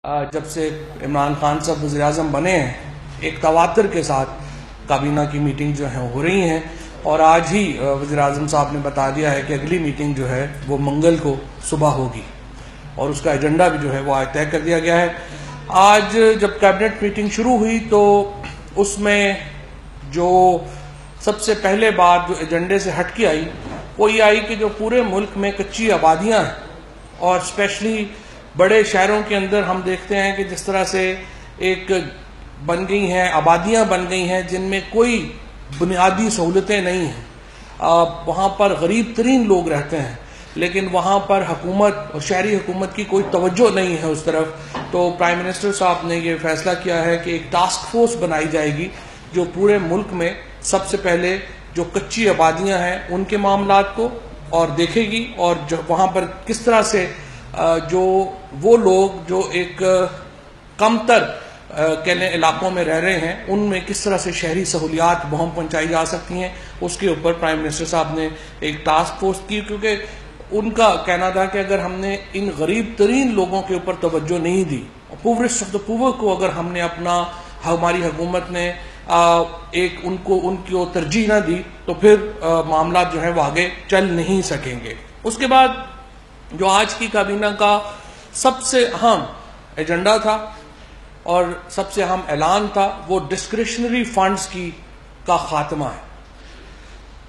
جب سے عمران خان صاحب وزیر اعظم بنے ہیں ایک تواتر کے ساتھ کابینہ کی میٹنگ جو ہیں ہو رہی ہیں، اور آج ہی وزیر اعظم صاحب نے بتا دیا ہے کہ اگلی میٹنگ جو ہے وہ منگل کو صبح ہوگی اور اس کا ایجنڈا بھی جو ہے وہ آج طے کر دیا گیا ہے۔ آج جب کیبنٹ میٹنگ شروع ہوئی تو اس میں جو سب سے پہلے بات جو ایجنڈے سے ہٹ کے آئی وہ یہ آئی کہ جو پورے ملک میں کچی آبادیاں ہیں اور اسپیشلی بڑے شہروں کے اندر ہم دیکھتے ہیں کہ جس طرح سے ایک بن گئی ہیں، آبادیاں بن گئی ہیں جن میں کوئی بنیادی سہولتیں نہیں ہیں، وہاں پر غریب ترین لوگ رہتے ہیں، لیکن وہاں پر حکومت اور شہری حکومت کی کوئی توجہ نہیں ہے اس طرف۔ تو پرائم منسٹر صاحب نے یہ فیصلہ کیا ہے کہ ایک ٹاسک فورس بنائی جائے گی جو پورے ملک میں سب سے پہلے جو کچی آبادیاں ہیں ان کے معاملات کو اور دیکھے گی، اور جو وہاں پر کس طرح سے جو وہ لوگ جو ایک کم تر علاقوں میں رہ رہے ہیں ان میں کس طرح سے شہری سہولیات وہاں پہنچائی جا سکتی ہیں، اس کے اوپر پرائم منسٹر صاحب نے ایک ٹاسک فورس کی، کیونکہ ان کا کہنا تھا کہ اگر ہم نے ان غریب ترین لوگوں کے اوپر توجہ نہیں دی، پوورسٹ آف دا پور کو اگر ہم نے ہماری حکومت نے ان کی ترجیح نہ دی تو پھر معاملات جو ہے وہ آگے چل نہیں سکیں گے۔ اس کے بعد جو آج کی کابینہ کا سب سے اہم ایجنڈا تھا اور سب سے اہم اعلان تھا وہ ڈسکریشنری فنڈز کا خاتمہ ہے۔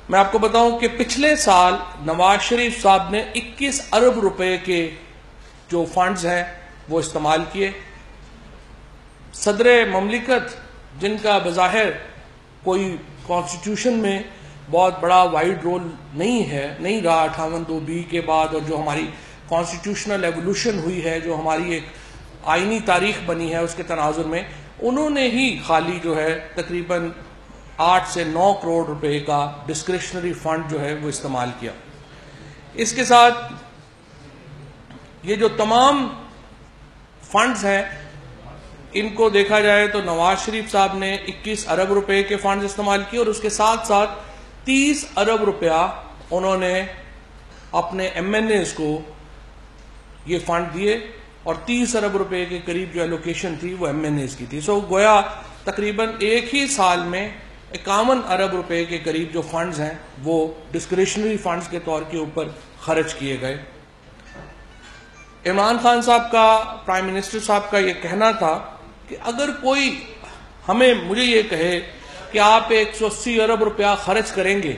میں آپ کو بتاؤں کہ پچھلے سال نواز شریف صاحب نے 21 ارب روپے کے جو فنڈز ہیں وہ استعمال کیے۔ صدر مملکت جن کا بظاہر کوئی کانسٹیٹیوشن میں بہت بڑا وائڈ رول نہیں رہا 58(2)B کے بعد، اور جو ہماری کانسٹیٹیوشنل ایوولوشن ہوئی ہے، جو ہماری ایک آئینی تاریخ بنی ہے اس کے تناظر میں، انہوں نے ہی خالی جو ہے تقریباً 8 سے 9 کروڑ روپے کا ڈسکریشنری فنڈ جو ہے وہ استعمال کیا۔ اس کے ساتھ یہ جو تمام فنڈز ہیں ان کو دیکھا جائے تو نواز شریف صاحب نے 21 ارب روپے کے فنڈز استعمال کیے، اور اس کے ساتھ ساتھ 30 ارب روپیہ انہوں نے اپنے ایم این ایز کو یہ فنڈ دیے، اور 30 ارب روپے کے قریب جو ایلوکیشن تھی وہ ایم این ایز کی تھی۔ گویا تقریباً ایک ہی سال میں 51 ارب روپے کے قریب جو فنڈز ہیں وہ ڈسکریشنری فنڈز کے طور کے اوپر خرچ کیے گئے۔ عمران خان صاحب کا، پرائم منسٹر صاحب کا یہ کہنا تھا کہ اگر کوئی مجھے یہ کہے کہ آپ 180 ارب روپیہ خرچ کریں گے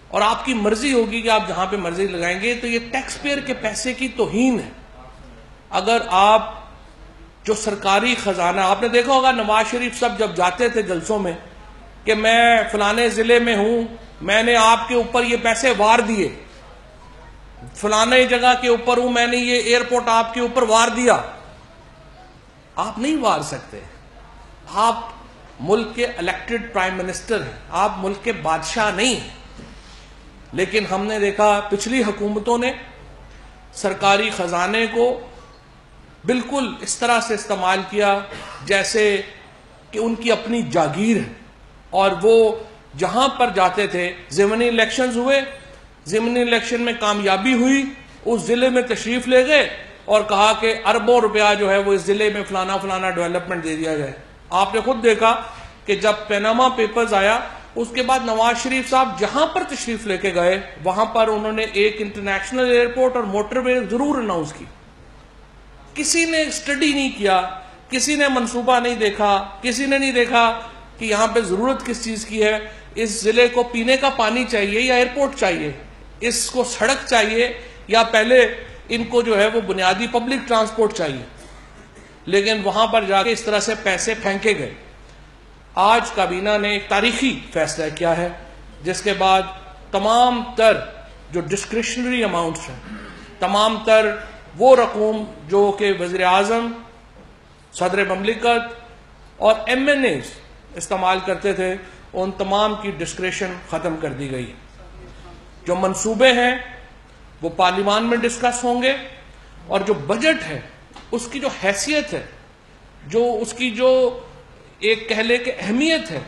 اور آپ کی مرضی ہوگی کہ آپ جہاں پہ مرضی لگائیں گے، تو یہ ٹیکس پیئر کے پیسے کی توہین ہے۔ اگر آپ جو سرکاری خزانہ، آپ نے دیکھا ہوگا نواز شریف صاحب جب جاتے تھے جلسوں میں کہ میں فلانے ضلع میں ہوں، میں نے آپ کے اوپر یہ پیسے وار دیے، فلانے جگہ کے اوپر ہوں، میں نے یہ ایئرپورٹ آپ کے اوپر وار دیا۔ آپ نہیں وار سکتے، آپ ملک کے الیکٹڈ پرائم منسٹر ہیں، آپ ملک کے بادشاہ نہیں ہیں۔ لیکن ہم نے دیکھا پچھلی حکومتوں نے سرکاری خزانے کو بالکل اس طرح سے استعمال کیا جیسے کہ ان کی اپنی جاگیر ہے، اور وہ جہاں پر جاتے تھے، ضمنی الیکشنز ہوئے، ضمنی الیکشن میں کامیابی ہوئی، اس ضلع میں تشریف لے گئے اور کہا کہ اربوں روپیہ جو ہے وہ اس ضلع میں فلانا ڈیولپمنٹ دے دیا جائے۔ آپ نے خود دیکھا کہ جب پیناما پیپرز آیا اس کے بعد نواز شریف صاحب جہاں پر تشریف لے کے گئے وہاں پر انہوں نے ایک انٹرنیشنل ایئرپورٹ اور موٹر وے ضرور اناؤنس کی۔ کسی نے اسٹڈی نہیں کیا، کسی نے منصوبہ نہیں دیکھا، کسی نے نہیں دیکھا کہ یہاں پہ ضرورت کس چیز کی ہے، اس ضلع کو پینے کا پانی چاہیے یا ایئرپورٹ چاہیے، اس کو سڑک چاہیے یا پہلے ان کو جو ہے وہ بنیادی پبلک ٹرانسپورٹ چاہیے۔ لیکن وہاں پر جا کے اس طرح سے پیسے پھینکے گئے۔ آج کابینہ نے ایک تاریخی فیصلہ کیا ہے جس کے بعد تمام تر جو ڈسکریشنری اماؤنٹس ہیں، تمام تر وہ رقوم جو کہ وزیر اعظم، صدر مملکت اور ایم این ایز استعمال کرتے تھے، ان تمام کی ڈسکریشن ختم کر دی گئی۔ جو منصوبے ہیں وہ پارلیمان میں ڈسکس ہوں گے، اور جو بجٹ ہے اس کی جو حیثیت ہے، جو اس کی جو ایک کہہ لے کہ اہمیت ہے،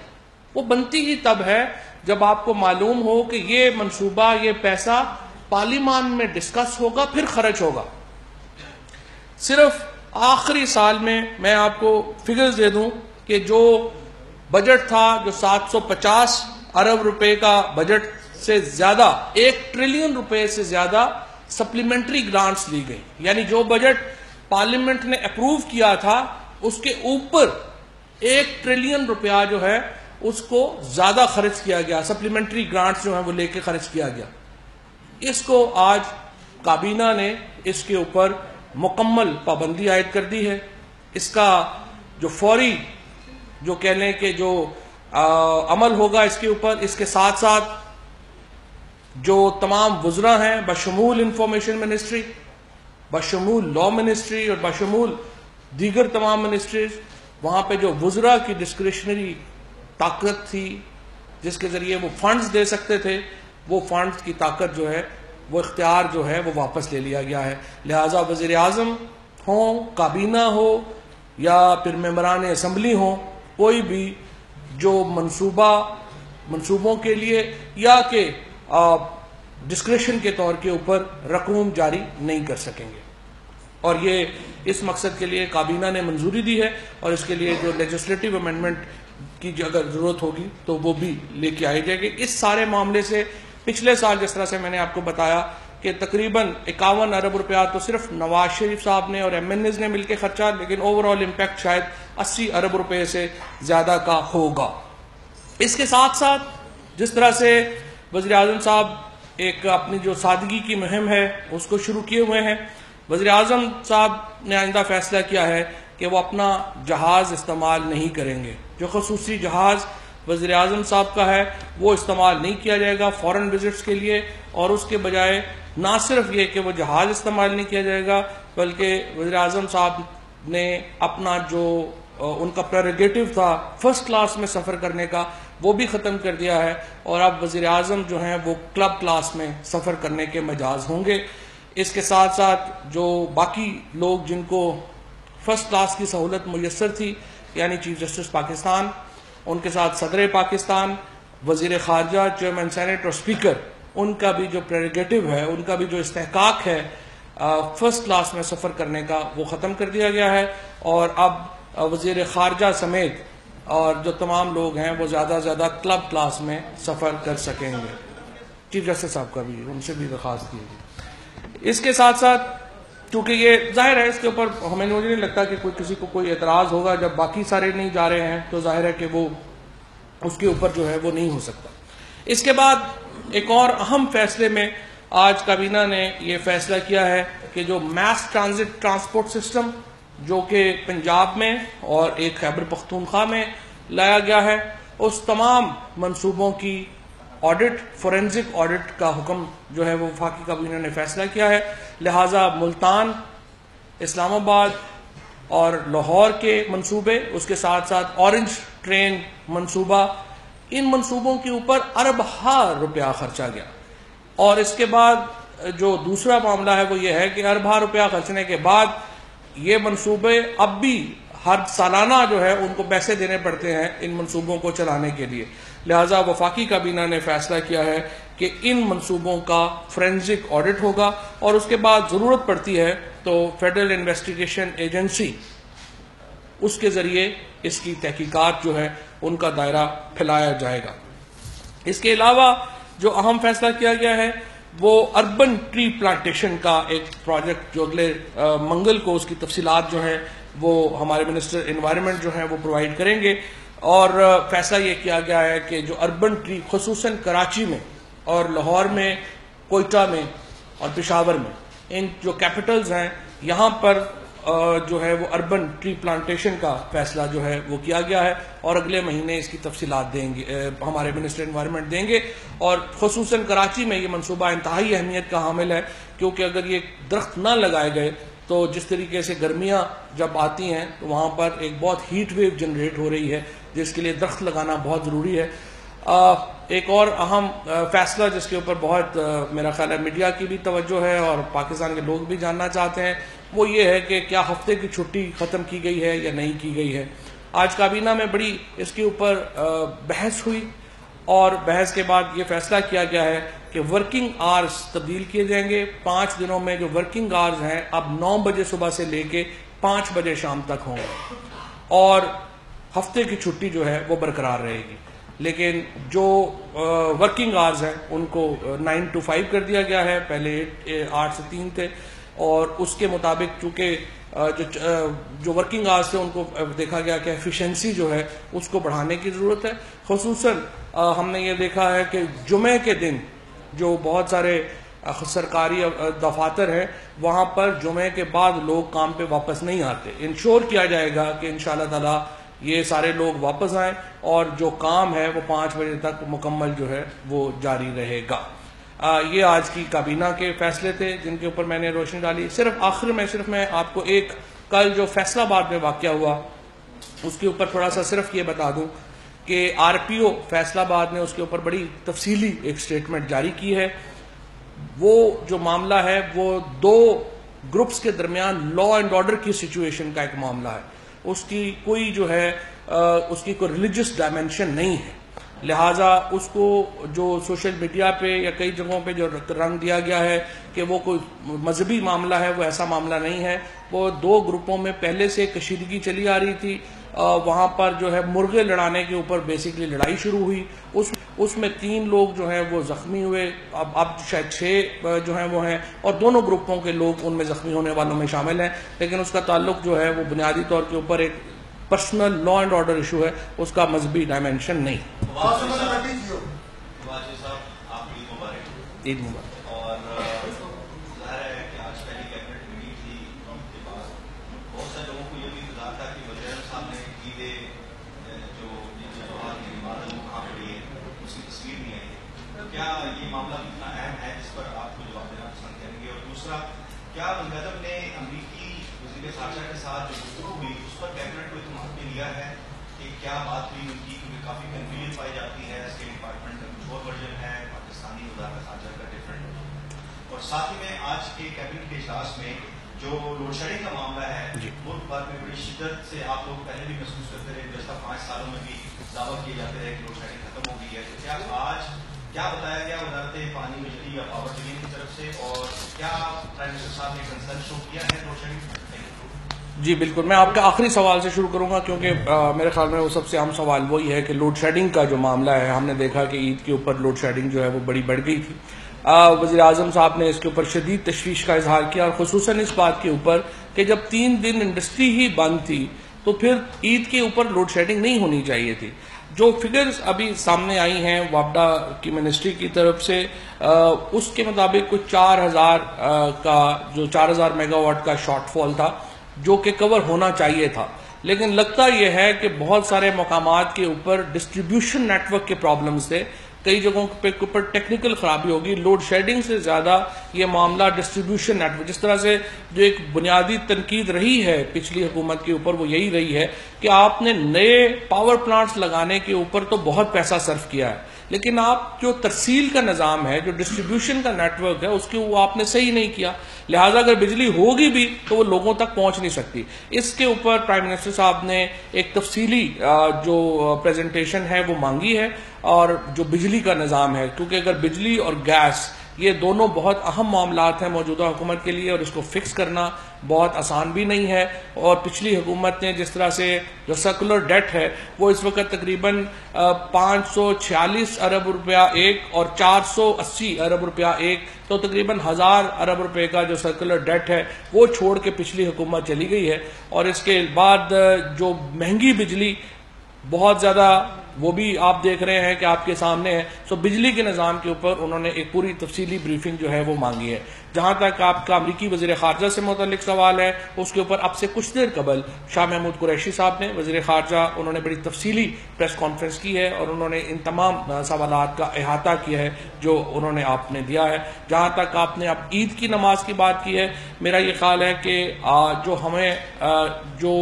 وہ بنتی ہی تب ہے جب آپ کو معلوم ہو کہ یہ منصوبہ، یہ پیسہ پارلیمان میں ڈسکس ہوگا پھر خرچ ہوگا۔ صرف آخری سال میں آپ کو فگرز دے دوں کہ جو بجٹ تھا، جو 750 ارب روپے کا بجٹ سے زیادہ 1 ٹریلین روپے سے زیادہ سپلیمنٹری گرانٹس لی گئی، یعنی جو بجٹ پارلیمنٹ نے اپروو کیا تھا اس کے اوپر 1 ٹریلین روپیہ جو ہے اس کو زیادہ خرچ کیا گیا، سپلیمنٹری گرانٹس جو ہیں وہ لے کے خرچ کیا گیا۔ اس کو آج کابینہ نے اس کے اوپر مکمل پابندی عائد کر دی ہے۔ اس کا جو فوری جو کہہ لیں کہ جو عمل ہوگا اس کے اوپر، اس کے ساتھ ساتھ جو تمام وزراء ہیں بشمول انفارمیشن منسٹری، بشمول لا منسٹری اور بشمول دیگر تمام منسٹریز، وہاں پہ جو وزراء کی ڈسکریشنری طاقت تھی جس کے ذریعے وہ فنڈز دے سکتے تھے، وہ فنڈز کی طاقت جو ہے، وہ اختیار جو ہے وہ واپس لے لیا گیا ہے۔ لہٰذا وزیر اعظم ہوں، کابینہ ہو یا پھر ممبران اسمبلی ہوں، کوئی بھی جو منصوبوں کے لیے یا کہ ڈسکریشن کے طور کے اوپر رقوم جاری نہیں کر سکیں گے، اور یہ اس مقصد کے لیے کابینہ نے منظوری دی ہے، اور اس کے لیے جو لیجسلیٹو امینڈمنٹ کی اگر ضرورت ہوگی تو وہ بھی لے کے آئی جائے گی۔ اس سارے معاملے سے پچھلے سال جس طرح سے میں نے آپ کو بتایا کہ تقریباً 51 ارب روپیہ تو صرف نواز شریف صاحب نے اور ایم این ایز نے مل کے خرچہ، لیکن اوور آل امپیکٹ شاید 80 ارب روپے سے زیادہ کا ہوگا۔ اس کے ساتھ ساتھ جس طرح سے وزیر اعظم صاحب ایک اپنی جو سادگی کی مہم ہے اس کو شروع کیے ہوئے ہیں، وزیر اعظم صاحب نے آئندہ فیصلہ کیا ہے کہ وہ اپنا جہاز استعمال نہیں کریں گے۔ جو خصوصی جہاز وزیر اعظم صاحب کا ہے وہ استعمال نہیں کیا جائے گا فورن وزٹس کے لیے، اور اس کے بجائے نہ صرف یہ کہ وہ جہاز استعمال نہیں کیا جائے گا، بلکہ وزیر اعظم صاحب نے اپنا جو ان کا پریروگیٹو تھا فرسٹ کلاس میں سفر کرنے کا وہ بھی ختم کر دیا ہے، اور اب وزیر اعظم جو ہیں وہ کلب کلاس میں سفر کرنے کے مجاز ہوں گے۔ اس کے ساتھ ساتھ جو باقی لوگ جن کو فرسٹ کلاس کی سہولت میسر تھی، یعنی چیف جسٹس پاکستان، ان کے ساتھ صدر پاکستان، وزیر خارجہ، چیئرمین سینٹ اور اسپیکر، ان کا بھی جو پریروگیٹو ہے، ان کا بھی جو استحقاق ہے فرسٹ کلاس میں سفر کرنے کا وہ ختم کر دیا گیا ہے، اور اب وزیر خارجہ سمیت اور جو تمام لوگ ہیں وہ زیادہ سے زیادہ کلب کلاس میں سفر کر سکیں گے۔ چیف جسٹس صاحب کا بھی ان سے بھی درخواست کی گئی۔ اس کے ساتھ ساتھ چونکہ یہ ظاہر ہے اس کے اوپر مجھے نہیں لگتا کہ کسی کو کوئی اعتراض ہوگا، جب باقی سارے نہیں جا رہے ہیں تو ظاہر ہے کہ وہ اس کے اوپر جو ہے وہ نہیں ہو سکتا۔ اس کے بعد ایک اور اہم فیصلے میں آج کابینہ نے یہ فیصلہ کیا ہے کہ جو میس ٹرانزٹ ٹرانسپورٹ سسٹم جو کہ پنجاب میں اور ایک خیبر پختونخوا میں لایا گیا ہے، اس تمام منصوبوں کی آڈٹ، فورینزک آڈٹ کا حکم جو ہے وہ وفاقی کابینہ نے فیصلہ کیا ہے۔ لہٰذا ملتان، اسلام آباد اور لاہور کے منصوبے، اس کے ساتھ ساتھ اورنج ٹرین منصوبہ، ان منصوبوں کے اوپر اربہ روپیہ خرچا گیا، اور اس کے بعد جو دوسرا معاملہ ہے وہ یہ ہے کہ اربہ روپیہ خرچنے کے بعد یہ منصوبے اب بھی ہر سالانہ جو ہے ان کو پیسے دینے پڑتے ہیں ان منصوبوں کو چلانے کے لیے۔ لہٰذا وفاقی کابینہ نے فیصلہ کیا ہے کہ ان منصوبوں کا فورینزک آڈٹ ہوگا، اور اس کے بعد ضرورت پڑتی ہے تو فیڈرل انویسٹیگیشن ایجنسی اس کے ذریعے اس کی تحقیقات جو ہے ان کا دائرہ پھیلایا جائے گا۔ اس کے علاوہ جو اہم فیصلہ کیا گیا ہے وہ اربن ٹری پلانٹیشن کا ایک پروجیکٹ جو اگلے منگل کو اس کی تفصیلات جو ہیں وہ ہمارے منسٹر انوائرمنٹ جو ہیں وہ پرووائڈ کریں گے، اور فیصلہ یہ کیا گیا ہے کہ جو اربن ٹری خصوصاً کراچی میں اور لاہور میں، کوئٹہ میں اور پشاور میں، ان جو کیپٹلز ہیں یہاں پر جو ہے وہ اربن ٹری پلانٹیشن کا فیصلہ جو ہے وہ کیا گیا ہے، اور اگلے مہینے اس کی تفصیلات دیں گے ہمارے منسٹر انوائرمنٹ دیں گے۔ اور خصوصاً کراچی میں یہ منصوبہ انتہائی اہمیت کا حامل ہے، کیونکہ اگر یہ درخت نہ لگائے گئے تو جس طریقے سے گرمیاں جب آتی ہیں تو وہاں پر ایک بہت ہیٹ ویو جنریٹ ہو رہی ہے، جس کے لیے درخت لگانا بہت ضروری ہے۔ ایک اور اہم فیصلہ جس کے اوپر بہت میرا خیال ہے میڈیا کی بھی توجہ ہے اور پاکستان کے لوگ بھی جاننا چاہتے ہیں، وہ یہ ہے کہ کیا ہفتے کی چھٹی ختم کی گئی ہے یا نہیں کی گئی ہے۔ آج کابینہ میں بڑی اس کے اوپر بحث ہوئی، اور بحث کے بعد یہ فیصلہ کیا گیا ہے کہ ورکنگ آورز تبدیل کیے جائیں گے۔ 5 دنوں میں جو ورکنگ آورز ہیں اب 9 بجے صبح سے لے کے 5 بجے شام تک ہوں گے اور ہفتے کی چھٹی جو ہے وہ برقرار رہے گی. لیکن جو ورکنگ آورز ہیں ان کو 9 to 5 کر دیا گیا ہے. پہلے 8 سے 3 تھے اور اس کے مطابق چونکہ جو ورکنگ آورز تھے ان کو دیکھا گیا کہ ایفیشنسی جو ہے اس کو بڑھانے کی ضرورت ہے. خصوصاً ہم نے یہ دیکھا ہے کہ جمعے کے دن جو بہت سارے سرکاری دفاتر ہیں وہاں پر جمعے کے بعد لوگ کام پہ واپس نہیں آتے. انشور کیا جائے گا کہ انشاءاللہ تعالی یہ سارے لوگ واپس آئیں اور جو کام ہے وہ 5 بجے تک مکمل جو ہے وہ جاری رہے گا. یہ آج کی کابینہ کے فیصلے تھے جن کے اوپر میں نے روشنی ڈالی. آخر میں میں آپ کو ایک کل جو فیصلہ آباد میں واقعہ ہوا اس کے اوپر تھوڑا سا صرف یہ بتا دوں کہ آر پی او فیصلہ آباد نے اس کے اوپر بڑی تفصیلی ایک سٹیٹمنٹ جاری کی ہے. وہ جو معاملہ ہے وہ 2 گروپس کے درمیان لا اینڈ آرڈر کی سچویشن کا ایک معاملہ ہے. اس کی کوئی جو ہے اس کی کوئی ریلیجس ڈائمینشن نہیں ہے. لہٰذا اس کو جو سوشل میڈیا پہ یا کئی جگہوں پہ جو رنگ دیا گیا ہے کہ وہ کوئی مذہبی معاملہ ہے، وہ ایسا معاملہ نہیں ہے. وہ 2 گروپوں میں پہلے سے کشیدگی چلی آ رہی تھی. وہاں پر جو ہے مرغے لڑانے کے اوپر بیسیکلی لڑائی شروع ہوئی. اس میں 3 لوگ جو ہیں وہ زخمی ہوئے. اب شاید 6 جو ہیں وہ ہیں اور دونوں گروپوں کے لوگ ان میں زخمی ہونے والوں میں شامل ہیں. لیکن اس کا تعلق جو ہے وہ بنیادی طور کے اوپر ایک personal law and order issue ہے، اس کا مذہبی ڈائمینشن نہیں. عید مبارک. کیا یہ معاملہ اتنا اہم ہے جس پر آپ کو جواب دینا پسند کریں گے؟ اور دوسرا، کیا وزیر اعظم نے امریکی وزیر خارجہ کے ساتھ جو گفتگو ہوئی اس پر کیبنٹ کو اعتماد میں لیا ہے کہ کیا بات ہوئی ان کی؟ کیونکہ کافی کنفیوژن پائی جاتی ہے. اسٹیٹ ڈپارٹمنٹ کا کچھ اور ورژن ہے، پاکستانی وزارت خارجہ کا ڈفرینٹ. اور ساتھ ہی میں آج کے کیبنٹ کے اجلاس میں جو لوڈ شیڈنگ کا معاملہ ہے وہ بات میں بڑی شدت سے آپ لوگ پہلے بھی محسوس کرتے رہے. گزشتہ 5 سالوں میں بھی دعویٰ کیے جاتے رہے کہ لوڈ شیڈنگ ختم ہو گئی ہے. تو کیا آج کیا بتایا گیا وزارت پانی، بجلی یا پاور ڈویژن کی طرف سے، اور کیا پرائم منسٹر صاحب نے کنسرن شو کیا ہے لوڈ شیڈنگ؟ جی بالکل. میں آپ کے آخری سوال سے شروع کروں گا کیونکہ میرے خیال میں وہ سب سے اہم سوال وہی ہے کہ لوڈ شیڈنگ کا جو معاملہ ہے. ہم نے دیکھا کہ عید کے اوپر لوڈ شیڈنگ جو ہے وہ بڑی بڑھ گئی تھی. وزیر اعظم صاحب نے اس کے اوپر شدید تشویش کا اظہار کیا، اور خصوصاً اس بات کے اوپر کہ جب 3 دن انڈسٹری ہی بند تھی تو پھر عید کے اوپر لوڈ شیڈنگ نہیں ہونی چاہیے تھی. جو فگرز ابھی سامنے آئی ہیں وابڈا کی منسٹری کی طرف سے، اس کے مطابق کچھ 4000 میگا واٹ کا شارٹ فال تھا جو کہ کور ہونا چاہیے تھا. لیکن لگتا یہ ہے کہ بہت سارے مقامات کے اوپر ڈسٹریبیوشن نیٹ ورک کے پرابلمز تھے. کئی جگہوں پہ اوپر ٹیکنیکل خرابی ہوگی. لوڈ شیڈنگ سے زیادہ یہ معاملہ ڈسٹریبیوشن نیٹ ورک، جس طرح سے جو ایک بنیادی تنقید رہی ہے پچھلی حکومت کے اوپر وہ یہی رہی ہے کہ آپ نے نئے پاور پلانٹس لگانے کے اوپر تو بہت پیسہ صرف کیا ہے، لیکن آپ جو ترسیل کا نظام ہے، جو ڈسٹریبیوشن کا نیٹ ورک ہے، اس کے وہ آپ نے صحیح نہیں کیا. لہٰذا اگر بجلی ہوگی بھی تو وہ لوگوں تک پہنچ نہیں سکتی. اس کے اوپر پرائم منسٹر صاحب نے ایک تفصیلی جو پریزنٹیشن ہے وہ مانگی ہے. اور جو بجلی کا نظام ہے، کیونکہ اگر بجلی اور گیس یہ دونوں بہت اہم معاملات ہیں موجودہ حکومت کے لیے، اور اس کو فکس کرنا بہت آسان بھی نہیں ہے. اور پچھلی حکومت نے جس طرح سے جو سرکولر ڈیٹ ہے وہ اس وقت تقریباً 546 ارب روپیہ ایک اور 480 ارب روپیہ ایک، تو تقریباً 1000 ارب روپے کا جو سرکولر ڈیٹ ہے وہ چھوڑ کے پچھلی حکومت چلی گئی ہے. اور اس کے بعد جو مہنگی بجلی بہت زیادہ، وہ بھی آپ دیکھ رہے ہیں کہ آپ کے سامنے ہے. سو بجلی کے نظام کے اوپر انہوں نے ایک پوری تفصیلی بریفنگ جو ہے وہ مانگی ہے. جہاں تک آپ کا امریکی وزیر خارجہ سے متعلق سوال ہے، اس کے اوپر اب سے کچھ دیر قبل شاہ محمود قریشی صاحب نے وزیر خارجہ، انہوں نے بڑی تفصیلی پریس کانفرنس کی ہے اور انہوں نے ان تمام سوالات کا احاطہ کیا ہے جو انہوں نے آپ نے دیا ہے. جہاں تک آپ نے اب عید کی نماز کی بات کی ہے، میرا یہ خیال ہے کہ جو ہمیں جو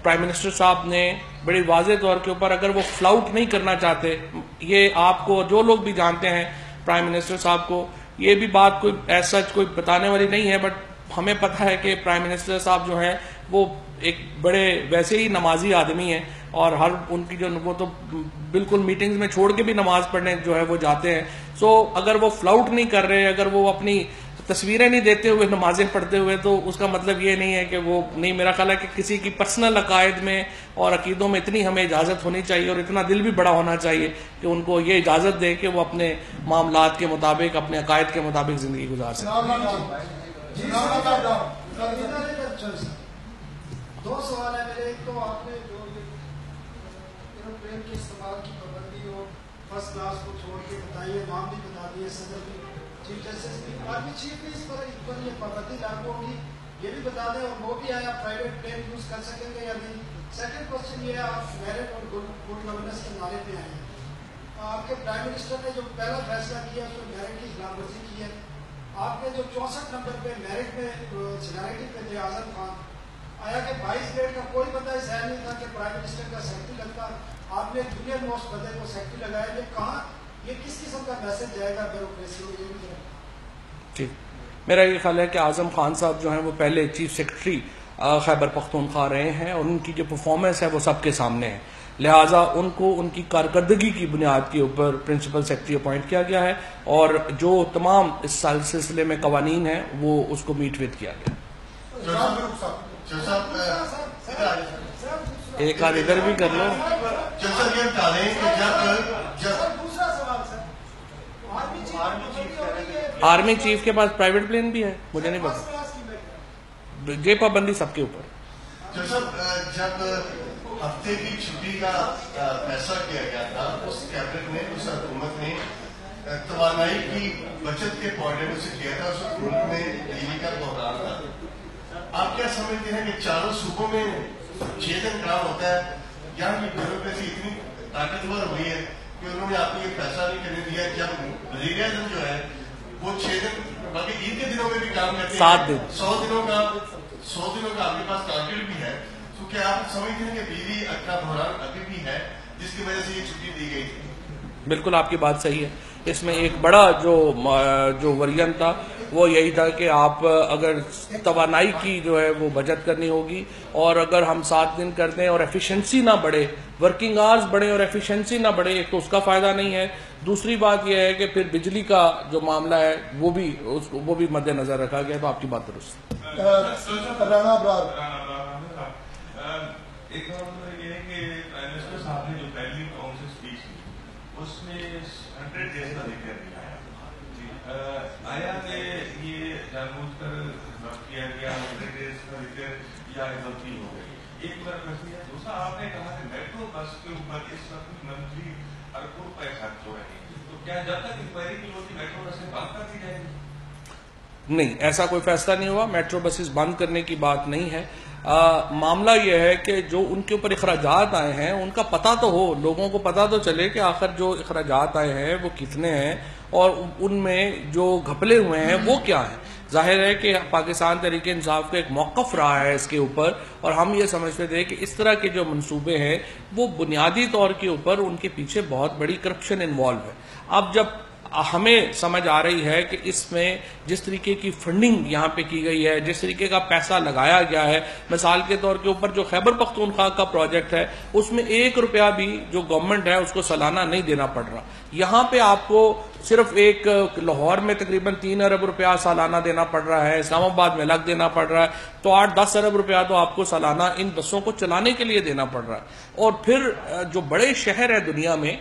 پرائم منسٹر صاحب نے بڑی واضح طور کے اوپر، اگر وہ فلاؤٹ نہیں کرنا چاہتے، یہ آپ کو جو لوگ بھی جانتے ہیں پرائم منسٹر صاحب کو، یہ بھی بات کوئی ایسا کوئی بتانے والی نہیں ہے، بٹ ہمیں پتہ ہے کہ پرائم منسٹر صاحب جو ہیں وہ ایک بڑے ویسے ہی نمازی آدمی ہیں، اور ہر ان کی جو وہ تو بالکل میٹنگز میں چھوڑ کے بھی نماز پڑھنے جو ہے وہ جاتے ہیں. سو اگر وہ فلاؤٹ نہیں کر رہے، اگر وہ اپنی تصویریں نہیں دیتے ہوئے نمازیں پڑھتے ہوئے تو اس کا مطلب یہ نہیں ہے کہ وہ نہیں. میرا خیال ہے کہ کسی کی پرسنل عقائد میں اور عقیدوں میں اتنی ہمیں اجازت ہونی چاہیے اور اتنا دل بھی بڑا ہونا چاہیے کہ ان کو یہ اجازت دے کہ وہ اپنے معاملات کے مطابق اپنے عقائد کے مطابق زندگی گزار سکیں. دو سوال ہے میرے. ایک تو آپ نے جو ایروپلین کے استعمال کی پابندی ہو فرسٹ کلاس کو چھوڑ کے بتائیے, نام بھی بتا دیے, صدر بھی, چیف جسٹس بھی, آرمی چیف بھی اس پر یہ پابندی لاگو ہوگی یہ بھی بتا دیں, اور وہ بھی آیا پرائیویٹ پلین یوز کر سکیں گے یا نہیں. سیکنڈ کوشچن یہ ہے, آپ میرٹ اور گڈ گورننس کے نعرے پہ آئے ہیں. آپ کے پرائم منسٹر نے جو پہلا فیصلہ کیا اس میں میرٹ کی خلاف ورزی کی ہے. آپ نے جو 64 نمبر پہ میرٹ میں سینیریٹی پہ تھے اعظم خان, آیا کہ 22 گریڈ کا کوئی بندہ اس حال نہیں تھا کہ پرائم منسٹر کا سیکرٹری لگتا, آپ نے جونیئر موسٹ بندے کو سیکرٹری لگایا. یہ کہاں, یہ کس قسم کا میسج جائے گا بیوروکریسی میں, یہ بھی ٹھیک. میرا یہ خیال ہے کہ اعظم خان صاحب جو ہیں وہ پہلے چیف سیکرٹری خیبر پختونخوا رہے ہیں اور ان کی جو پرفارمنس ہے وہ سب کے سامنے ہے, لہٰذا ان کو ان کی کارکردگی کی بنیاد کے اوپر پرنسپل سیکرٹری اپوائنٹ کیا گیا ہے اور جو تمام اس سلسلے میں قوانین ہیں وہ اس کو میٹ وت کیا گیا. ایک آدھ ادھر بھی کر لو. آرمی چیف کے پاس پرائیویٹ پلین بھی ہے, مجھے نہیں پتا, یہ پابندی سب کے اوپر. جب ہفتے کی چھٹی کا فیصلہ کیا گیا تھا اس کیبنٹ نے, اس حکومت نے توانائی کی بچت کے پوائنٹ آف ویو سے کیا تھا. اس حکومت میں بجلی کا بحران تھا. آپ کیا سمجھتے ہیں کہ چاروں صوبوں میں 6 دن کام ہوتا ہے, یہاں کی بیوروکریسی اتنی طاقتور ہوئی ہے کہ انہوں نے آپ کو یہ فیصلہ نہیں کرنے دیا. جب وزیر اعظم جو ہے وہ 6 دن, باقی عید کے دنوں میں بھی کام کرتے ہیں, 7 دن, 100 دنوں کا آپ کے پاس ٹارگیٹ بھی ہے. تو کیا آپ سمجھتے ہیں کہ بجلی کا بحران ابھی بھی ہے جس کی وجہ سے یہ چھٹی دی گئی تھی؟ بالکل آپ کی بات صحیح ہے. اس میں ایک بڑا جو ورژن تھا وہ یہی تھا کہ آپ اگر توانائی کی جو ہے وہ بچت کرنی ہوگی اور اگر ہم 7 دن کر دیں اور ایفیشنسی نہ بڑھے, ورکنگ آورز بڑھے اور ایفیشنسی نہ بڑھے, ایک تو اس کا فائدہ نہیں ہے. دوسری بات یہ ہے کہ پھر بجلی کا جو معاملہ ہے وہ بھی مد نظر رکھا گیا. تو آپ کی بات درست. ایک اور یہ ہے کہ پرائم منسٹر صاحب نے جو پہلی کونسل اسپیچ کی اس میں 100 ڈیز کا ذکر کیا آیا کہ یہ جان بوجھ کر رد کیا گیا, 100 ڈیز کا ذکر یا غلطی ہو گئی. ایک بار مسئلہ ہے. دوسرا آپ نے کہا کہ میٹرو بس کے اوپر اس وقت منتھلی اربوں روپے خرچ ہو رہے ہیں, تو کیا جب تک انکوائری نہیں ہوتی میٹرو بسیں بند کر دی جائیں گی؟ نہیں, ایسا کوئی فیصلہ نہیں ہوا. میٹرو بسز بند کرنے کی بات نہیں ہے. معاملہ یہ ہے کہ جو ان کے اوپر اخراجات آئے ہیں ان کا پتہ تو ہو, لوگوں کو پتہ تو چلے کہ آخر جو اخراجات آئے ہیں وہ کتنے ہیں اور ان میں جو گھپلے ہوئے ہیں وہ کیا ہیں. ظاہر ہے کہ پاکستان تحریک انصاف کا ایک موقف رہا ہے اس کے اوپر, اور ہم یہ سمجھتے تھے کہ اس طرح کے جو منصوبے ہیں وہ بنیادی طور کے اوپر ان کے پیچھے بہت بڑی کرپشن انوالو ہے. اب جب ہمیں سمجھ آ رہی ہے کہ اس میں جس طریقے کی فنڈنگ یہاں پہ کی گئی ہے, جس طریقے کا پیسہ لگایا گیا ہے, مثال کے طور کے اوپر جو خیبر پختونخوا کا پروجیکٹ ہے اس میں 1 روپیہ بھی جو گورنمنٹ ہے اس کو سالانہ نہیں دینا پڑ رہا. یہاں پہ آپ کو صرف ایک لاہور میں تقریباً 3 ارب روپیہ سالانہ دینا پڑ رہا ہے, اسلام آباد میں الگ دینا پڑ رہا ہے, تو 8-10 ارب روپیہ تو آپ کو سالانہ ان بسوں کو چلانے کے لیے دینا پڑ رہا ہے. اور پھر جو بڑے شہر ہیں دنیا میں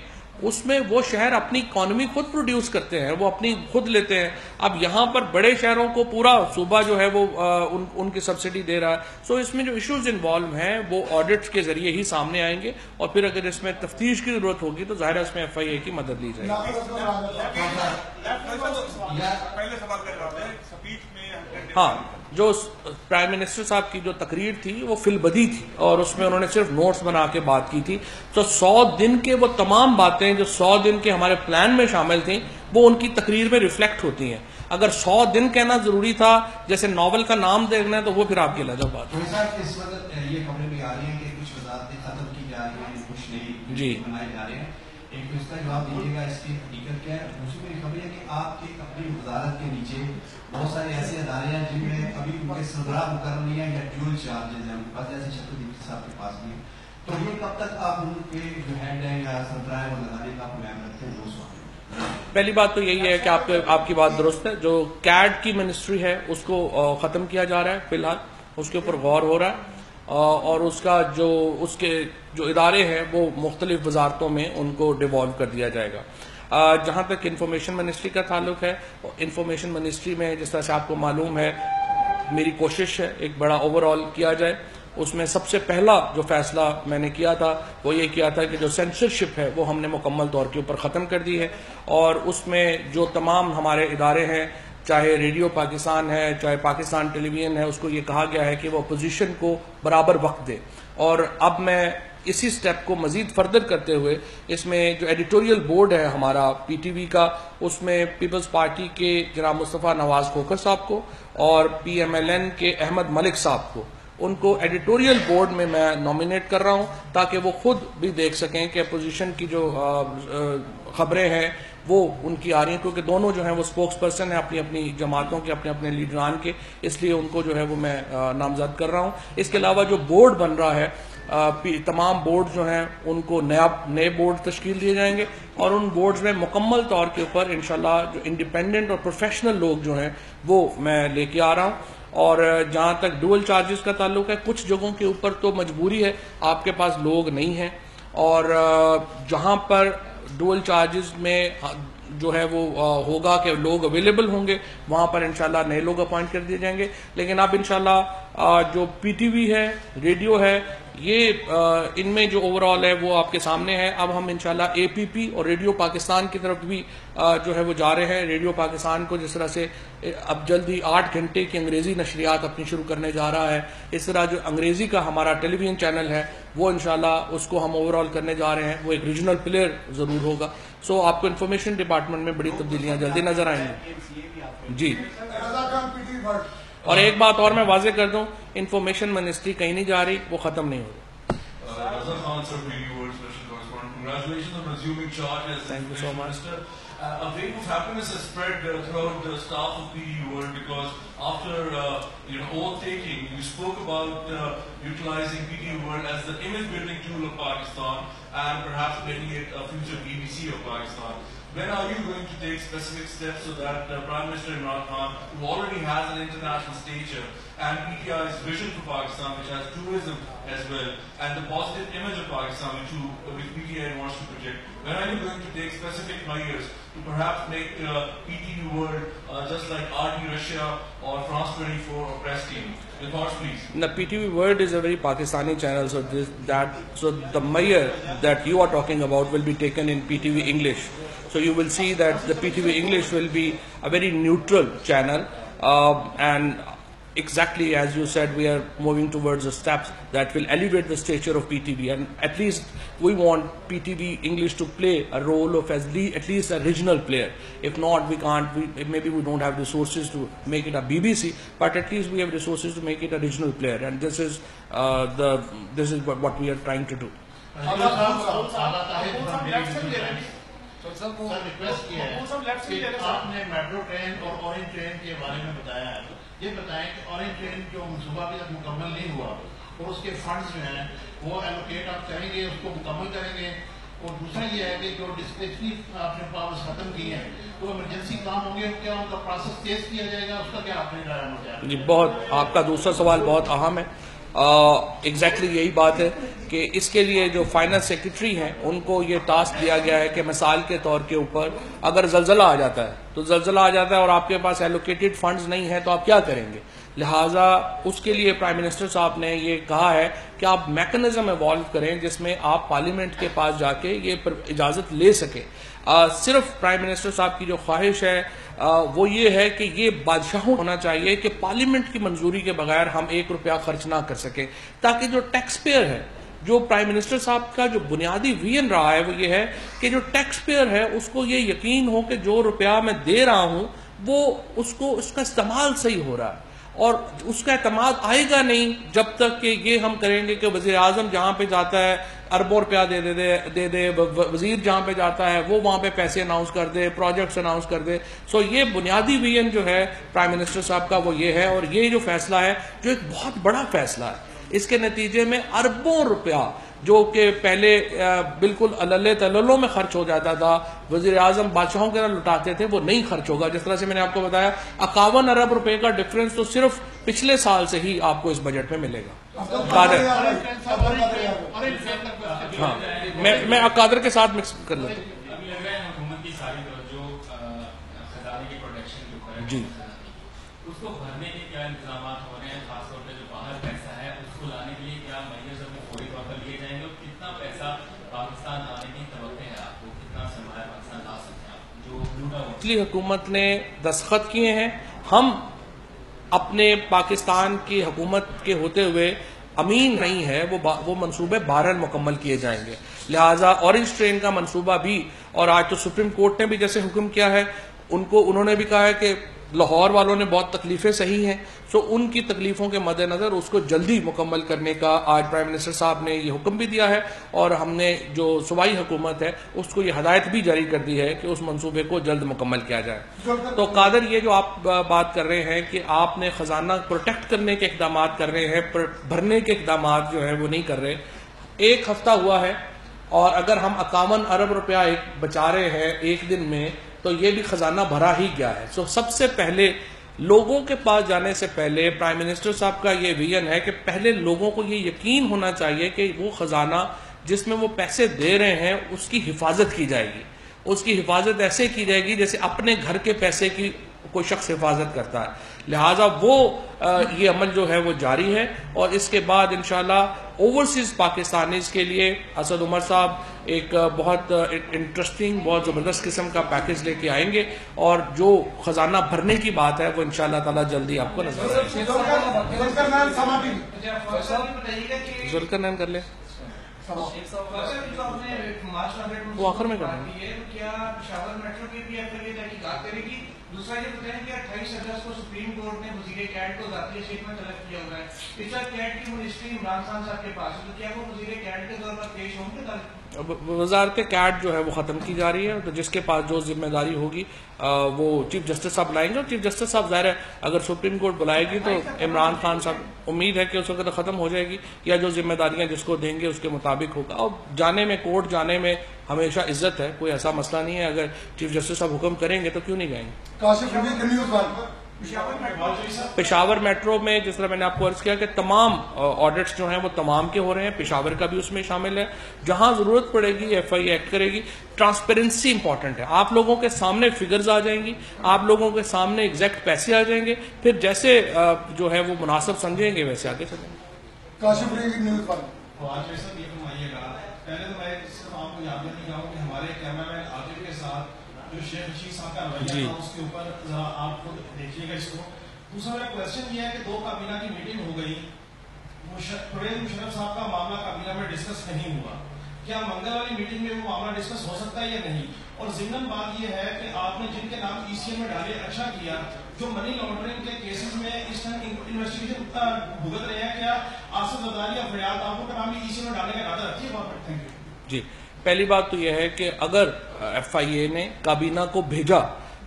اس میں وہ شہر اپنی اکانومی خود پروڈیوس کرتے ہیں, وہ اپنی خود لیتے ہیں. اب یہاں پر بڑے شہروں کو پورا صوبہ جو ہے وہ ان کی سبسڈی دے رہا ہے. سو اس میں جو ایشوز انوالو ہیں وہ آڈٹس کے ذریعے ہی سامنے آئیں گے, اور پھر اگر اس میں تفتیش کی ضرورت ہوگی تو ظاہر ہے اس میں FIA کی مدد لی جائے گی. ہاں, جو پرائم منسٹر صاحب کی جو تقریر تھی وہ فی البدی تھی اور اس میں انہوں نے صرف نوٹس بنا کے بات کی تھی. تو 100 دن کے وہ تمام باتیں جو 100 دن کے ہمارے پلان میں شامل تھیں وہ ان کی تقریر میں ریفلیکٹ ہوتی ہیں. اگر 100 دن کہنا ضروری تھا جیسے ناول کا نام دیکھنا ہے تو وہ پھر آپ کی الگ بات ہے. اس وقت یہ خبریں بھی آ رہی ہیں کہ کچھ وزارتیں ختم کی جا رہی ہیں, کچھ نہیں جی بنائے جا رہے ہیں. ایک تو اس کا جواب دیجیے گا, اس کی حقیقت کیا ہے. دوسری میری خبر ہے کہ آپ کی اپنی وزارت کے نیچے بہت سارے ایسے ادارے ہیں جن میں ابھی ان کے سربراہ مقرر نہیں ہیں یا ڈیول چارجز ہیں ان کے پاس, جیسے شکل صاحب کے پاس بھی. تو یہ کب تک آپ ان کے جو ہیڈ ہیں یا سربراہ وہ لگانے کا پلان رکھتے ہیں؟ 2 سوال. پہلی بات تو یہی ہے کہ آپ کی بات درست ہے. جو کیڈ کی منسٹری ہے اس کو ختم کیا جا رہا ہے فی الحال, اس کے اوپر غور ہو رہا ہے, اور اس کے جو ادارے ہیں وہ مختلف وزارتوں میں ان کو ڈیوالو کر دیا جائے گا. جہاں تک انفارمیشن منسٹری کا تعلق ہے, انفارمیشن منسٹری میں جس طرح سے آپ کو معلوم ہے میری کوشش ہے ایک بڑا اوور آل کیا جائے. اس میں سب سے پہلا جو فیصلہ میں نے کیا تھا وہ یہ کیا تھا کہ جو سینسرشپ ہے وہ ہم نے مکمل طور کے اوپر ختم کر دی ہے, اور اس میں جو تمام ہمارے ادارے ہیں, چاہے ریڈیو پاکستان ہے, چاہے پاکستان ٹیلی ویژن ہے, اس کو یہ کہا گیا ہے کہ وہ اپوزیشن کو برابر وقت دے. اور اب میں اسی سٹیپ کو مزید فردر کرتے ہوئے اس میں جو ایڈیٹوریل بورڈ ہے ہمارا پی ٹی وی کا, اس میں پیپلز پارٹی کے جناب مصطفیٰ نواز کھوکھر صاحب کو اور پی ایم ایل این کے احمد ملک صاحب کو, ان کو ایڈیٹوریل بورڈ میں نامینیٹ کر رہا ہوں تاکہ وہ خود بھی دیکھ سکیں کہ اپوزیشن کی جو خبریں ہیں وہ ان کی آ رہی ہیں, کیونکہ دونوں جو ہیں وہ سپوکس پرسن ہیں اپنی اپنی جماعتوں کے, اپنے اپنے لیڈران کے, اس لیے ان کو جو ہے وہ میں نامزد کر رہا ہوں. اس کے علاوہ جو بورڈ بن رہا ہے, تمام بورڈ جو ہیں ان کو نئے بورڈ تشکیل دیے جائیں گے, اور ان بورڈز میں مکمل طور کے اوپر انشاءاللہ جو انڈیپینڈنٹ اور پروفیشنل لوگ جو ہیں وہ میں لے کے آ رہا ہوں. اور جہاں تک ڈوئل چارجز کا تعلق ہے, کچھ جگہوں کے اوپر تو مجبوری ہے, آپ کے پاس لوگ نہیں ہیں, اور جہاں پر ڈوئل چارجز میں جو ہے وہ ہوگا کہ لوگ اویلیبل ہوں گے وہاں پر انشاءاللہ نئے لوگ اپوائنٹ کر دیے جائیں گے. لیکن اب انشاءاللہ جو پی ٹی وی ہے, ریڈیو ہے, یہ ان میں جو اوور آل ہے وہ آپ کے سامنے ہے. اب ہم انشاءاللہ اے پی پی اور ریڈیو پاکستان کی طرف بھی جو ہے وہ جا رہے ہیں. ریڈیو پاکستان کو جس طرح سے اب جلدی 8 گھنٹے کی انگریزی نشریات اپنی شروع کرنے جا رہا ہے, اس طرح جو انگریزی کا ہمارا ٹیلی ویژن چینل ہے وہ انشاءاللہ اس کو ہم اوور آل کرنے جا رہے ہیں. وہ ایک ریجنل پلیئر ضرور ہوگا. سو آپ کو انفارمیشن ڈپارٹمنٹ میں بڑی تبدیلیاں جلدی نظر آئیں گی. جی, اور ایک بات اور میں واضح کر دوں, انفارمیشن منسٹری کہیں نہیں جا رہی, وہ ختم نہیں ہو رہی. Thank you so much. A wave of happiness has spread throughout the staff of PTV World, because after oath taking, you spoke about utilizing PTV World as the image building tool of Pakistan and perhaps making it a future BBC of Pakistan. When are you going to take specific steps so that Prime Minister Imran Khan, who already has an international stature, and PTI's vision for Pakistan, which has tourism as well, and the positive image of Pakistan which PTI wants to project, when are you going to take specific measures to perhaps make PTV World just like RT Russia or France 24 or Press TV? Your thoughts, please. The PTV World is a very Pakistani channel, so the measure that you are talking about will be taken in PTV English. So you will see that the PTV English will be a very neutral channel, and exactly as you said, we are moving towards the steps that will elevate the stature of PTV, and at least we want PTV English to play a role of at least a regional player. If not, maybe we don't have resources to make it a BBC, but at least we have resources to make it a regional player, and this is what we are trying to do. Sir request کیا ہے کہ آپ نے metro train اور orange train کے بارے میں بتایا ہے, یہ بتائیں کہ اورنج ٹرین جو منصوبہ ابھی تک مکمل نہیں ہوا اور اس کے فنڈز جو ہیں وہ ایلوکیٹ آپ کریں گے, اس کو مکمل کریں گے, اور دوسرا یہ ہے کہ جو ڈسکریشنری آپ نے پاورز ختم کیے ہیں تو ایمرجنسی کام ہوں گے, کیا ان کا پروسیس تیز کیا جائے گا, اس کا کیا آپ نے ڈرائیو ہو جائے گا؟ جی, بہت آپ کا دوسرا سوال بہت اہم ہے. ایگزیکٹلی یہی بات ہے کہ اس کے لیے جو فائنانس سیکرٹری ہیں ان کو یہ ٹاسک دیا گیا ہے کہ مثال کے طور کے اوپر اگر زلزلہ آ جاتا ہے اور آپ کے پاس ایلوکیٹڈ فنڈز نہیں ہیں تو آپ کیا کریں گے. لہٰذا اس کے لیے پرائم منسٹر صاحب نے یہ کہا ہے کہ آپ میکنزم ایوالو کریں جس میں آپ پارلیمنٹ کے پاس جا کے یہ اجازت لے سکیں. صرف پرائم منسٹر صاحب کی جو خواہش ہے وہ یہ ہے کہ یہ بادشاہوں ہونا چاہیے کہ پارلیمنٹ کی منظوری کے بغیر ہم 1 روپیہ خرچ نہ کر سکیں, تاکہ جو ٹیکس پیئر ہے, جو پرائم منسٹر صاحب کا جو بنیادی ویژن رہا ہے وہ یہ ہے کہ جو ٹیکس پیئر ہے اس کو یہ یقین ہو کہ جو روپیہ میں دے رہا ہوں وہ اس کا استعمال صحیح ہو رہا ہے, اور اس کا اعتماد آئے گا نہیں جب تک کہ یہ ہم کریں گے کہ وزیر اعظم جہاں پہ جاتا ہے اربوں روپیہ دے دے, وزیر جہاں پہ جاتا ہے وہ وہاں پہ پیسے اناؤنس کر دے, پروجیکٹس اناؤنس کر دے. سو یہ بنیادی ویژن جو ہے پرائم منسٹر صاحب کا وہ یہ ہے, اور یہ جو فیصلہ ہے جو ایک بہت بڑا فیصلہ ہے, اس کے نتیجے میں اربوں روپیہ جو کہ پہلے بالکل اللہ تللوں میں خرچ ہو جاتا تھا، وزیر اعظم بادشاہوں کے لٹاتے تھے، وہ نہیں خرچ ہوگا. جس طرح سے میں نے آپ کو بتایا 51 ارب روپے کا ڈفرنس تو صرف پچھلے سال سے ہی آپ کو اس بجٹ میں ملے گا. قادر، ہاں میں قادر کے ساتھ مکس کر لیتا ہوں. جی اس کو بھرنے کے کیا انتظامات ہو رہے ہیں، خاص طور پہ جو باہر پیسہ ہے اس کو لانے کے لیے کیا میجرز فوری طور پر لیے جائیں گے، اور کتنا پیسہ پاکستان آنے کی توقع ہے آپ کو، کتنا سرمایہ پاکستان لا سکتے ہیں جو لوٹا ہوا؟ پچھلی حکومت نے دستخط کیے ہیں، ہم اپنے پاکستان کی حکومت کے ہوتے ہوئے امین نہیں ہے، وہ منصوبے بہرحال مکمل کیے جائیں گے. لہٰذا اورنج ٹرین کا منصوبہ بھی، اور آج تو سپریم کورٹ نے بھی جیسے حکم کیا ہے، انہوں نے بھی کہا ہے کہ لاہور والوں نے بہت تکلیفیں سہی ہیں، سو ان کی تکلیفوں کے مد نظر اس کو جلدی مکمل کرنے کا آج پرائم منسٹر صاحب نے یہ حکم بھی دیا ہے، اور ہم نے جو صوبائی حکومت ہے اس کو یہ ہدایت بھی جاری کر دی ہے کہ اس منصوبے کو جلد مکمل کیا جائے. تو قادر، یہ جو آپ بات کر رہے ہیں کہ آپ نے خزانہ پروٹیکٹ کرنے کے اقدامات کر رہے ہیں، بھرنے کے اقدامات جو ہیں وہ نہیں کر رہے. 1 ہفتہ ہوا ہے اور اگر ہم 51 ارب روپیہ بچا رہے ہیں ایک دن میں، تو یہ بھی خزانہ بھرا ہی گیا ہے. سو سب سے پہلے لوگوں کے پاس جانے سے پہلے پرائم منسٹر صاحب کا یہ ویژن ہے کہ پہلے لوگوں کو یہ یقین ہونا چاہیے کہ وہ خزانہ جس میں وہ پیسے دے رہے ہیں اس کی حفاظت کی جائے گی. اس کی حفاظت ایسے کی جائے گی جیسے اپنے گھر کے پیسے کی کوئی شخص حفاظت کرتا ہے. لہٰذا وہ یہ عمل جو ہے وہ جاری ہے، اور اس کے بعد انشاءاللہ اوورسیز پاکستانیز کے لیے اسد عمر صاحب ایک بہت انٹرسٹنگ، بہت زبردست قسم کا پیکج لے کے آئیں گے، اور جو خزانہ بھرنے کی بات ہے وہ انشاءاللہ تعالیٰ جلدی آپ کو نظر آئے گی. ذوالقرنین کر لیں، وہ آخر میں کریں گے. دوسرا یہ بتائیں کہ 28 اگست کو سپریم کورٹ نے وزیر کیٹ کو ذاتی اسٹیٹمنٹ طلب کیا ہوا ہے. اس وقت کیٹ کی منسٹری عمران خان صاحب کے پاس ہے، تو کیا وہ وزیر کیٹ کے طور پر پیش ہوں گے؟ وزارت کیٹ جو ہے وہ ختم کی جا رہی ہے، تو جس کے پاس جو ذمہ داری ہوگی وہ چیف جسٹس صاحب لائیں گے، اور چیف جسٹس صاحب ظاہر ہے اگر سپریم کورٹ بلائے گی تو عمران خان صاحب امید ہے کہ اس وقت ختم ہو جائے گی، یا جو ذمہ داریاں جس کو دیں گے اس کے مطابق ہوگا. اور جانے میں، کورٹ جانے میں ہمیشہ عزت ہے، کوئی ایسا مسئلہ نہیں ہے. اگر چیف جسٹس صاحب حکم کریں گے تو کیوں نہیں جائیں گے. پشاور میٹرو میں جس طرح میں نے آپ کو عرض کیا کہ تمام آڈٹس جو ہیں وہ تمام کے ہو رہے ہیں، پشاور کا بھی اس میں شامل ہے. جہاں ضرورت پڑے گی ایف آئی ایکٹ کرے گی. ٹرانسپیرنسی امپورٹنٹ ہے، آپ لوگوں کے سامنے فگرز آ جائیں گی، آپ لوگوں کے سامنے ایگزیکٹ پیسے آ جائیں گے، پھر جیسے جو ہے وہ مناسب سمجھیں گے ویسے آگے چلیں گے. پہلے تو میں صرف آپ کو یاد رکھنے چاہوں کہ ہمارے کیمرہ مین عاطف کے ساتھ جو شیخ رشید صاحب کا رویہ تھا اس کے اوپر ذرا آپ خود دیکھیے گا اس کو. دوسرا میرا کوشچن یہ ہے کہ 2 کابینہ کی میٹنگ ہو گئی، پرویز مشرف صاحب کا معاملہ کابینہ میں ڈسکس نہیں ہوا، کیا منگل والی میٹنگ میں وہ معاملہ ڈسکس ہو سکتا ہے یا نہیں؟ اور ضمن بات یہ ہے کہ آپ نے جن کے نام ای سی ایم میں ڈالے اچھا کیا، جو منی لانڈرنگ کے کیسز میں اس طرح انویسٹیگیشن بھگت رہے ہیں، کیا آصف زرداری یا فریاد آپ کا نام بھی ای سی ایم میں ڈالنے کا ارادہ رکھتی ہے؟ بہت تھینک یو. جی، پہلی بات تو یہ ہے کہ اگر ایف آئی اے نے کابینہ کو بھیجا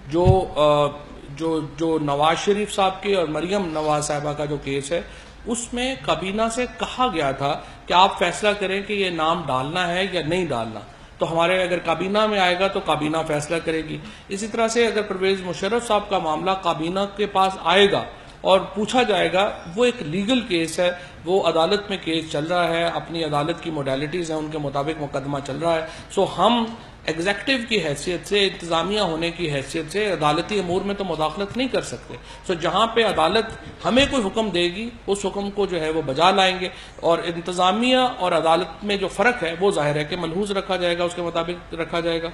جو نواز شریف صاحب کے اور مریم نواز صاحبہ کا جو کیس ہے، اس میں کابینہ سے کہا گیا تھا کہ آپ فیصلہ کریں کہ یہ نام ڈالنا ہے یا نہیں ڈالنا. تو ہمارے اگر کابینہ میں آئے گا تو کابینہ فیصلہ کرے گی. اسی طرح سے اگر پرویز مشرف صاحب کا معاملہ کابینہ کے پاس آئے گا اور پوچھا جائے گا، وہ ایک لیگل کیس ہے، وہ عدالت میں کیس چل رہا ہے، اپنی عدالت کی موڈیلٹیز ہیں ان کے مطابق مقدمہ چل رہا ہے. سو ہم ایگزیکٹو کی حیثیت سے، انتظامیہ ہونے کی حیثیت سے عدالتی امور میں تو مداخلت نہیں کر سکتے. سو جہاں پہ عدالت ہمیں کوئی حکم دے گی اس حکم کو جو ہے وہ بجا لائیں گے، اور انتظامیہ اور عدالت میں جو فرق ہے وہ ظاہر ہے کہ ملحوظ رکھا جائے گا، اس کے مطابق رکھا جائے گا.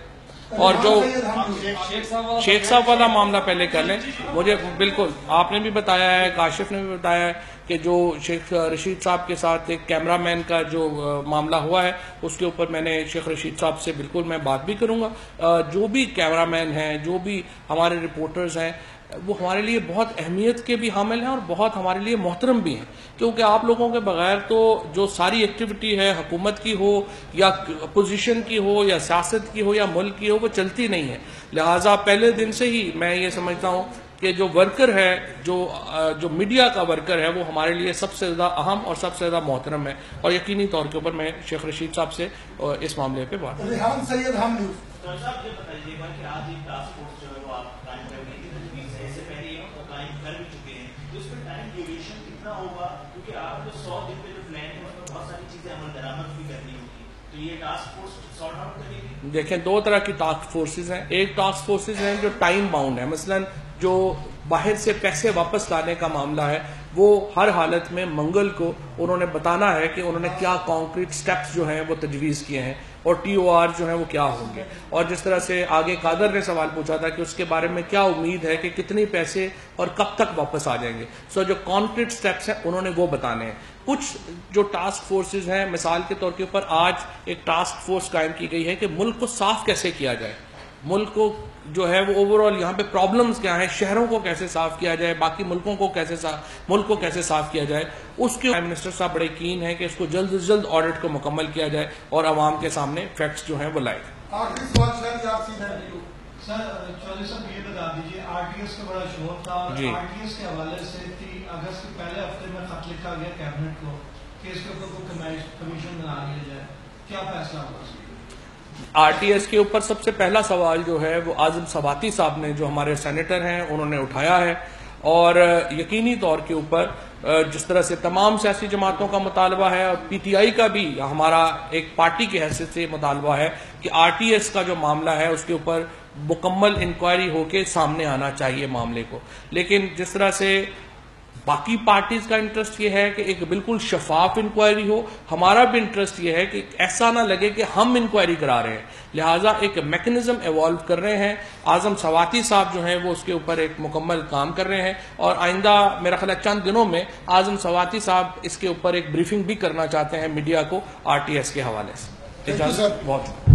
اور جو شیخ صاحب والا معاملہ پہلے کر لیں. مجھے بالکل آپ نے بھی بتایا ہے، کاشف نے بھی بتایا ہے کہ جو شیخ رشید صاحب کے ساتھ ایک کیمرہ مین کا جو معاملہ ہوا ہے اس کے اوپر میں نے شیخ رشید صاحب سے بالکل میں بات بھی کروں گا. جو بھی کیمرہ مین ہیں، جو بھی ہمارے رپورٹرز ہیں، وہ ہمارے لیے بہت اہمیت کے بھی حامل ہیں اور بہت ہمارے لیے محترم بھی ہیں، کیونکہ آپ لوگوں کے بغیر تو جو ساری ایکٹیویٹی ہے حکومت کی ہو یا اپوزیشن کی ہو یا سیاست کی ہو یا ملک کی ہو، وہ چلتی نہیں ہے. لہٰذا پہلے دن سے ہی میں یہ سمجھتا ہوں کہ جو ورکر ہے جو میڈیا کا ورکر ہے وہ ہمارے لیے سب سے زیادہ اہم اور سب سے زیادہ محترم ہے، اور یقینی طور کے اوپر میں شیخ رشید صاحب سے اس معاملے پہ بات ریحان سید ہم نیوز صاحب یہ بتائیے گا کہ آج ایک ٹاسک فورس جو ہے وہ آپ قائم کرنے کی تجویز ہے، اس سے پہلے یہ قائم کر بھی چکے ہیں، تو اس میں ٹائم ڈیوریشن کتنا ہوگا؟ کیونکہ آپ جو 100 دن پہ جو پلان ہے اس میں بہت ساری چیزیں عمل درآمد بھی کرنی ہوگی، تو یہ ٹاسک فورس سارٹ آؤٹ کرے گی؟ دیکھیں، دو طرح کی ٹاسک فورسز ہیں. ایک ٹاسک فورسز ہیں جو ٹائم باؤنڈ ہے، مثلا جو باہر سے پیسے واپس لانے کا معاملہ ہے وہ ہر حالت میں منگل کو انہوں نے بتانا ہے کہ انہوں نے کیا کانکریٹ سٹیپس جو ہیں وہ تجویز کیے ہیں اور ٹی او آر جو ہیں وہ کیا ہوں گے. اور جس طرح سے آگے قادر نے سوال پوچھا تھا کہ اس کے بارے میں کیا امید ہے کہ کتنے پیسے اور کب تک واپس آ جائیں گے، سو جو کانکریٹ سٹیپس ہیں انہوں نے وہ بتانے ہیں. کچھ جو ٹاسک فورسز ہیں، مثال کے طور کے اوپر آج ایک ٹاسک فورس قائم کی گئی ہے کہ ملک کو صاف کیسے کیا جائے، ملک کو جو ہے وہ اوور آل یہاں پہ پرابلمز کیا ہیں، شہروں کو کیسے صاف کیا جائے، باقی ملکوں کو ملک کو کیسے صاف کیا جائے. اس کے پرائم منسٹر صاحب بڑے کین ہیں کہ اس کو جلد از جلد آڈٹ کو مکمل کیا جائے اور عوام کے سامنے فیکٹس جو ہیں وہ لائے. سر چودھری صاحب یہ بتا دیجیے، آر ٹی ایس کا بڑا شور تھا، اور آر ٹی ایس کے حوالے سے 3 اگست کے پہلے ہفتے میں خط لکھا گیا کیبنٹ کو کہ اس کے اوپر کوئی کمیشن بنا لیا جائے، کیا فیصلہ ہوگا؟ آر ٹی ایس کے اوپر سب سے پہلا سوال جو ہے وہ اعظم سواتی صاحب نے، جو ہمارے سینیٹر ہیں، انہوں نے اٹھایا ہے، اور یقینی طور کے اوپر جس طرح سے تمام سیاسی جماعتوں کا مطالبہ ہے اور پی ٹی آئی کا بھی ہمارا ایک پارٹی کی حیثیت سے مطالبہ ہے کہ آر ٹی ایس کا جو معاملہ ہے اس کے اوپر مکمل انکوائری ہو کے سامنے آنا چاہیے معاملے کو. لیکن جس طرح سے باقی پارٹیز کا انٹرسٹ یہ ہے کہ ایک بالکل شفاف انکوائری ہو، ہمارا بھی انٹرسٹ یہ ہے کہ ایسا نہ لگے کہ ہم انکوائری کرا رہے ہیں، لہٰذا ایک میکنزم ایوالو کر رہے ہیں. اعظم سواتی صاحب جو ہیں وہ اس کے اوپر ایک مکمل کام کر رہے ہیں، اور آئندہ میرا خیال ہے چند دنوں میں اعظم سواتی صاحب اس کے اوپر ایک بریفنگ بھی کرنا چاہتے ہیں میڈیا کو آر ٹی ایس کے حوالے سے. بہت